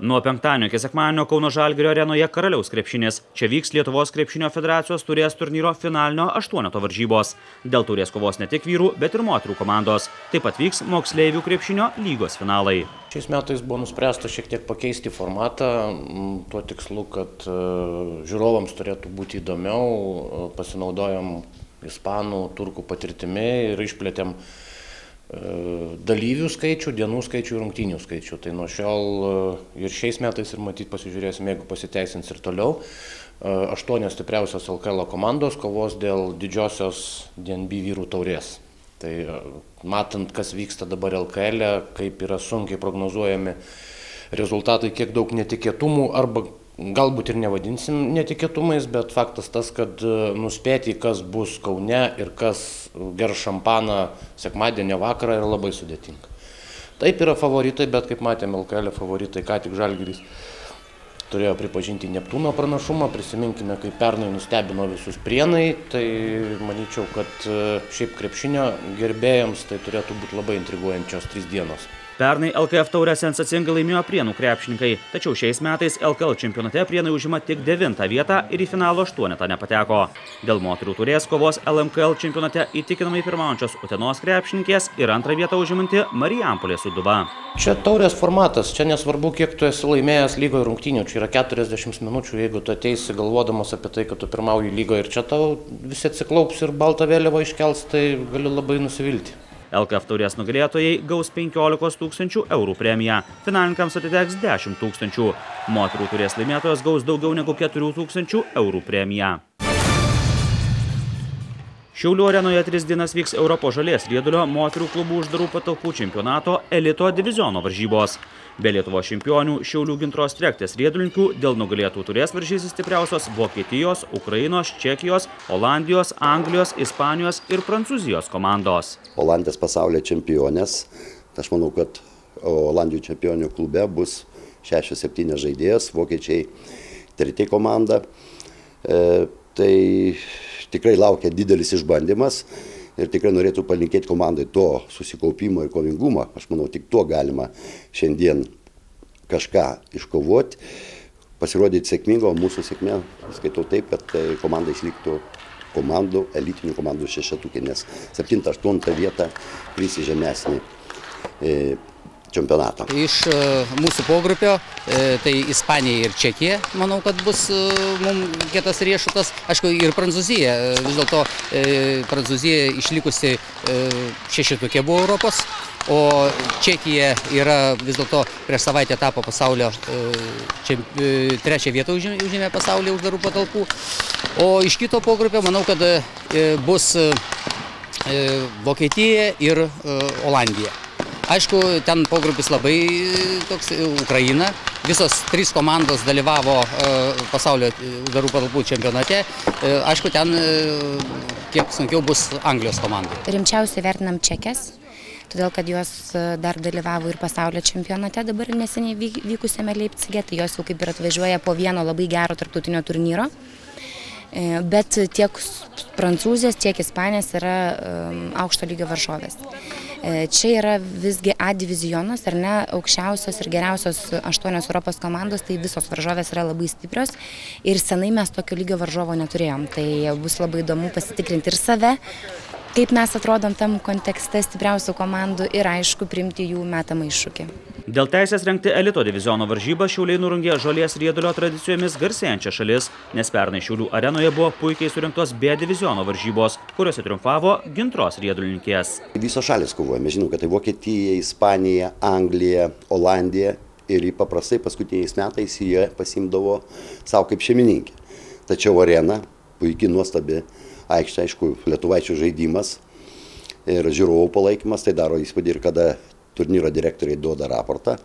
Nuo penktadienio iki sekmadienio Kauno Žalgirio arenoje Karaliaus krepšinis. Čia vyks Lietuvos krepšinio federacijos taurės turnyro finalinio 8 varžybos. Dėl taurės kovos ne tik vyrų, bet ir moterų komandos. Taip pat vyks moksleivių krepšinio lygos finalai. Šiais metais buvo nuspręsta šiek tiek pakeisti formatą, tuo tikslu, kad žiūrovams turėtų būti įdomiau, pasinaudojom ispanų, turkų patirtimi ir išplėtėm dalyvių skaičių, dienų skaičių ir rungtynių skaičių. Tai nuo šiol ir šiais metais ir matyt pasižiūrėsime, jeigu pasiteisins ir toliau. 8 stipriausios LKL komandos kovos dėl didžiosios DNB vyrų taurės. Tai matant, kas vyksta dabar LKL, kaip yra sunkiai prognozuojami rezultatai, kiek daug netikėtumų, arba galbūt ir nevadinsim netikėtumais, bet faktas tas, kad nuspėti, kas bus Kaune ir kas gers šampaną sekmadienio vakarą, yra labai sudėtinga. Taip yra favoritai, bet kaip matėm, LKL favoritai, ką tik Žalgiris turėjo pripažinti Neptūno pranašumą, prisiminkime, kaip pernai nustebino visus Prienai, tai manyčiau, kad šiaip krepšinio gerbėjams tai turėtų būti labai intriguojančios 3 dienos. Pernai LKF taurę sensacingai laimėjo Prienų krepšininkai, tačiau šiais metais LKL čempionate Prienai užima tik 9 vietą ir į finalo 8 nepateko. Dėl moterų taurės kovos LMKL čempionate įtikinamai pirmaujančios Utenos krepšininkės ir 2 vietą užimanti Marijampolės Sūduva. Čia taurės formatas, čia nesvarbu, kiek tu esi laimėjęs lygoje rungtynių, čia yra 40 minučių, jeigu tu ateisi galvodamas apie tai, kad tu pirmauji lygoje ir čia tau visi atsiklaups ir baltą vėliavą iškels, tai gali labai nusivilti. LKF taurės nugalėtojai gaus 15 000 eurų premiją, finalininkams atiteks 10 000. Moterų taurės laimėtojos gaus daugiau negu 4 000 eurų premiją. Šiaulių arenoje 3 dienas vyks Europos žolės riedulio moterų klubų uždarų patalpų čempionato elito diviziono varžybos. Be Lietuvos čempionių Šiaulių Gintros Trektės riedulininkių dėl nugalėtų taurės varžysis stipriausios Vokietijos, Ukrainos, Čekijos, Olandijos, Anglijos, Ispanijos ir Prancūzijos komandos. Olandijos pasaulio čempionės, aš manau, kad Olandijos čempionių klube bus 6-7 žaidėjas, vokiečiai 3 komanda. Tai tikrai laukia didelis išbandymas ir tikrai norėtų palinkėti komandai to susikaupimo ir kovingumo. Aš manau, tik tuo galima šiandien kažką iškovoti, pasirodyti sėkmingo, mūsų sėkmė, skaitau taip, kad komanda išliktų komandų, elitinių komandų šešetukė, nes 7-8 vietą kris į žemesnį čempionatą. Iš mūsų pogrupio, tai Ispanija ir Čekija, manau, kad bus mums kietas riešutas. Aišku, ir Prancūzija. Vis dėlto Prancūzija išlikusi šešetukė buvo Europos, o Čekija yra vis dėlto prieš savaitę tapo pasaulio 3 vietą užėmė pasaulio uždarų patalpų. O iš kito pogrupio, manau, kad bus Vokietija ir Olandija. Aišku, ten pogrupis labai toks Ukraina. Visos 3 komandos dalyvavo pasaulio uždarų patalpų čempionate. Aišku, ten kiek sunkiau bus Anglijos komandai. Rimčiausiai vertinam Čekės, todėl kad jos dar dalyvavo ir pasaulio čempionate dabar neseniai vykusiame Leipcige, tai jos jau kaip ir atvažiuoja po vieno labai gero tarptautinio turnyro. Bet tiek Prancūzijos, tiek Ispanijos yra aukšto lygio varžovės. Čia yra visgi A divizionas, ar ne, aukščiausios ir geriausios 8 Europos komandos, tai visos varžovės yra labai stiprios ir senai mes tokio lygio varžovo neturėjom. Tai bus labai įdomu pasitikrinti ir save, kaip mes atrodom tam kontekste stipriausių komandų ir aišku priimti jų metamą iššūkį. Dėl teisės rengti elito diviziono varžybą Šiauliai nurungė žolės riedulio tradicijomis garsėjančią šalis, nes pernai Šiaulių arenoje buvo puikiai surinktos B diviziono varžybos, kuriuose triumfavo Gintros riedulininkės. Visos šalis kovoja, mes žinom, kad tai Vokietija, Ispanija, Anglija, Olandija ir paprastai paskutiniais metais jie pasimdavo savo kaip šeimininkė. Tačiau arena, puikiai nuostabi aikštė, aišku, lietuvaičių žaidimas ir žiūrovų palaikymas, tai daro įspūdį ir kada turnyro direktoriai duoda raportą.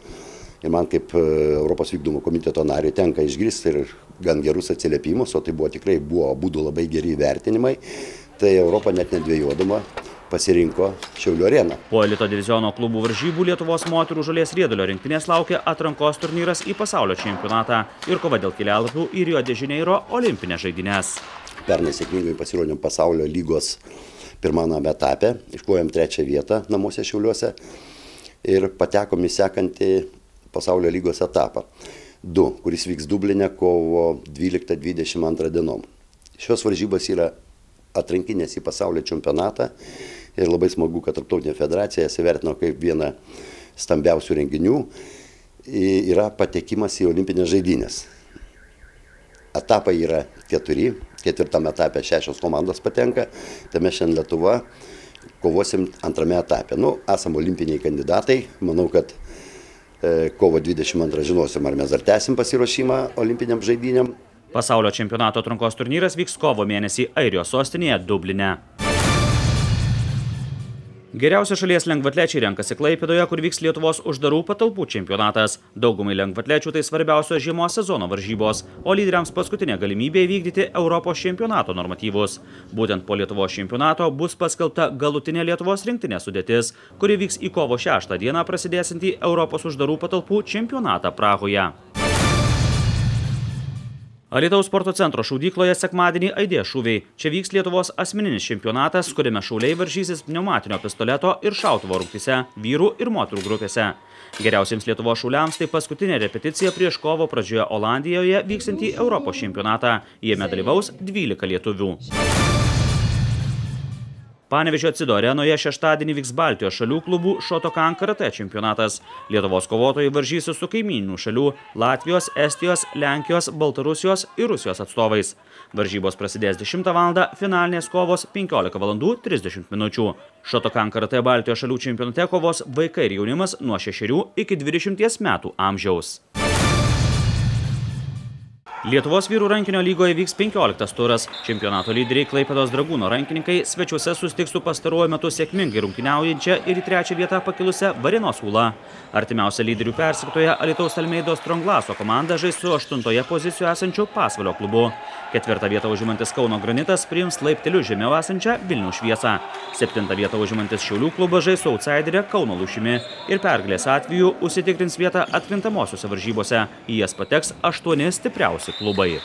Ir man kaip Europos vykdomo komiteto nariui tenka išgirsti ir gan gerus atsiliepimus, o tai tikrai buvo abudu labai geri vertinimai. Tai Europa net nedvejodama pasirinko Šiaulių areną. Po elito diviziono klubų varžybų Lietuvos moterų žolės riedulio rinktinės laukia atrankos turnyras į pasaulio čempionatą ir kova dėl kelialapių į Rio de Janeiro olimpinės žaidynės. Pernai sėkmingai pasirodėm pasaulio lygos pirmame etape, iškovojom 3 vietą namuose Šiauliuose ir patekom į sekantį pasaulio lygos etapą. 2, kuris vyks Dubline kovo 12-22 dienom. Šios varžybos yra atrankinės į pasaulio čempionatą ir labai smagu, kad Tarptautinė federacija jas įvertino kaip vieną stambiausių renginių. Yra patekimas į olimpinės žaidynės. Etapai yra 4, ketvirtame etape 6 komandos patenka, tai mes šiandien Lietuva kovosim antrame etape. Esam olimpiniai kandidatai, manau, kad kovo 22 žinosim, ar mes dar tęsim pasiruošimą olimpiniam žaidynėm. Pasaulio čempionato atrankos turnyras vyks kovo mėnesį Airijos sostinėje Dubline. Geriausi šalies lengvatlečiai renkasi Klaipėdoje, kur vyks Lietuvos uždarų patalpų čempionatas. Daugumai lengvatlečių tai svarbiausios žiemos sezono varžybos, o lyderiams paskutinė galimybė įvykdyti Europos čempionato normatyvus. Būtent po Lietuvos čempionato bus paskelbta galutinė Lietuvos rinktinės sudėtis, kuri vyks į kovo 6 dieną prasidėsiantį Europos uždarų patalpų čempionatą Prahoje. Alytaus sporto centro šaudykloje sekmadienį aidės šūviai. Čia vyks Lietuvos asmeninis čempionatas, kuriame šauliai varžysis pneumatinio pistoleto ir šautuvo rungtyse vyrų ir moterų grupėse. Geriausiems Lietuvos šauliams tai paskutinė repeticija prieš kovo pradžioje Olandijoje vyksiantį Europos čempionatą. Jame dalyvaus 12 lietuvių. Panevėžio Cido arenoje šeštadienį vyks Baltijos šalių klubų Shotokan karatė čempionatas. Lietuvos kovotojai varžysis su kaimyninių šalių Latvijos, Estijos, Lenkijos, Baltarusijos ir Rusijos atstovais. Varžybos prasidės 10 val. Finalinės kovos 15 val. 30 minučių. Shotokan karatė Baltijos šalių čempionate kovos vaikai ir jaunimas nuo 6 iki 20 metų amžiaus. Lietuvos vyrų rankinio lygoje vyks 15 turas. Čempionato lyderiai Klaipėdos Dragūno rankininkai svečiuose susitiks su pastaruoju metu sėkmingai rungtyniaujančia ir į 3 vietą pakilusią Varėnos Ūla. Artimiausia lyderių persektoje Alytaus Almeidos Stronglaso komanda žais su 8 pozicijoje esančiu Pasvalio klubu. 4 vietą užimantis Kauno Granitas priims laipteliu žemiau esančią Vilniaus Šviesą. 7 vietą užimantis Šiaulių klubas žais su outsiderė Kauno Lūšimi ir pergalės atveju užsitikrins vietą atkrintamosiose varžybose. Į jas pateks 8 stipriausi klubai.